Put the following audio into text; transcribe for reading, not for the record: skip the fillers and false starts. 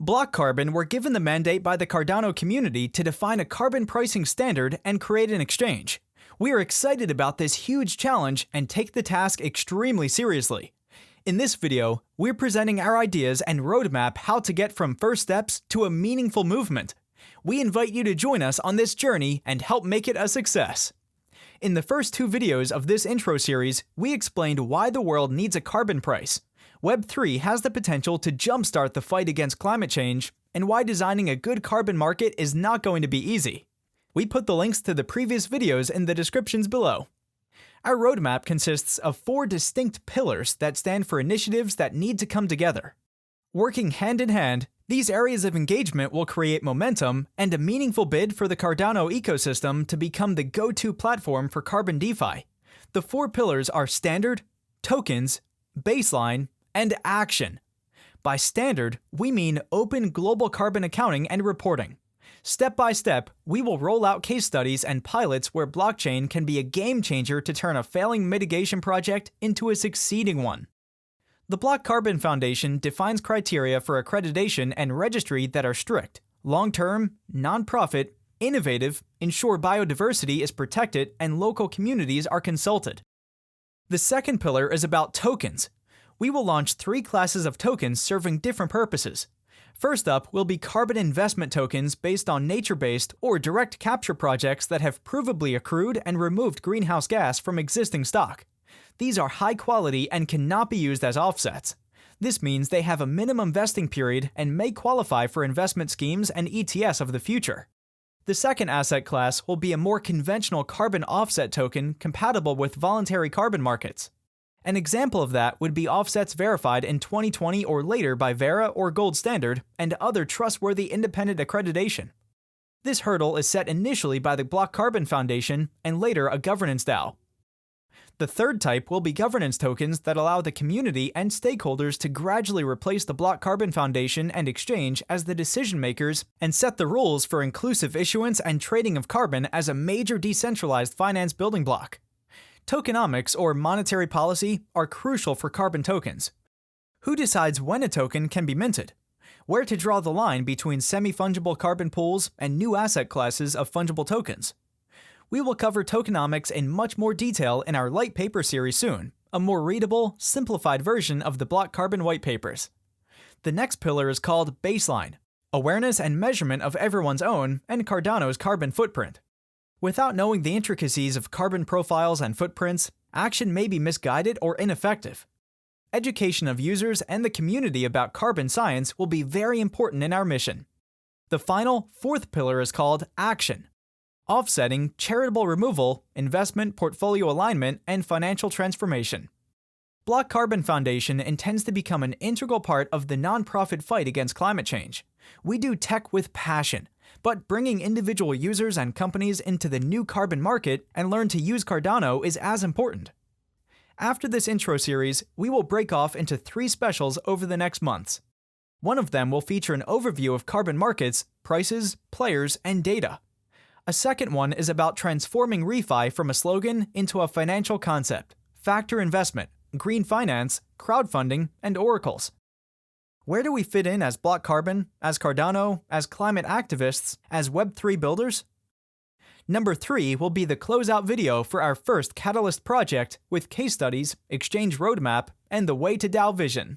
BlockCarbon were given the mandate by the Cardano community to define a carbon pricing standard and create an exchange. We are excited about this huge challenge and take the task extremely seriously. In this video, we're presenting our ideas and roadmap how to get from first steps to a meaningful movement. We invite you to join us on this journey and help make it a success. In the first two videos of this intro series, we explained why the world needs a carbon price. Web3 has the potential to jumpstart the fight against climate change, and why designing a good carbon market is not going to be easy. We put the links to the previous videos in the descriptions below. Our roadmap consists of 4 distinct pillars that stand for initiatives that need to come together. Working hand in hand, these areas of engagement will create momentum and a meaningful bid for the Cardano ecosystem to become the go-to platform for carbon DeFi. The 4 pillars are standard, tokens, baseline, and action. By standard, we mean open global carbon accounting and reporting. Step by step, we will roll out case studies and pilots where blockchain can be a game changer to turn a failing mitigation project into a succeeding one. The BlockCarbon Foundation defines criteria for accreditation and registry that are strict, long-term, non-profit, innovative, ensure biodiversity is protected, and local communities are consulted. The second pillar is about tokens. We will launch 3 classes of tokens serving different purposes. First up will be carbon investment tokens based on nature-based or direct capture projects that have provably accrued and removed greenhouse gas from existing stock. These are high quality and cannot be used as offsets. This means they have a minimum vesting period and may qualify for investment schemes and ETFs of the future. The second asset class will be a more conventional carbon offset token compatible with voluntary carbon markets. An example of that would be offsets verified in 2020 or later by Vera or Gold Standard and other trustworthy independent accreditation. This hurdle is set initially by the BlockCarbon Foundation and later a governance DAO. The third type will be governance tokens that allow the community and stakeholders to gradually replace the BlockCarbon Foundation and exchange as the decision makers and set the rules for inclusive issuance and trading of carbon as a major decentralized finance building block. Tokenomics, or monetary policy, are crucial for carbon tokens. Who decides when a token can be minted? Where to draw the line between semi-fungible carbon pools and new asset classes of fungible tokens? We will cover tokenomics in much more detail in our light paper series soon, a more readable, simplified version of the BlockCarbon white papers. The next pillar is called baseline, awareness and measurement of everyone's own and Cardano's carbon footprint. Without knowing the intricacies of carbon profiles and footprints, action may be misguided or ineffective. Education of users and the community about carbon science will be very important in our mission. The final, 4th pillar is called action. Offsetting, charitable removal, investment portfolio alignment, and financial transformation. BlockCarbon Foundation intends to become an integral part of the nonprofit fight against climate change. We do tech with passion, but bringing individual users and companies into the new carbon market and learn to use Cardano is as important. After this intro series, we will break off into 3 specials over the next months. One of them will feature an overview of carbon markets, prices, players, and data. A second one is about transforming ReFi from a slogan into a financial concept, factor investment, green finance, crowdfunding, and oracles. Where do we fit in as BlockCarbon, as Cardano, as climate activists, as Web3 builders? Number 3 will be the closeout video for our first Catalyst project with case studies, exchange roadmap, and the way to DAO vision.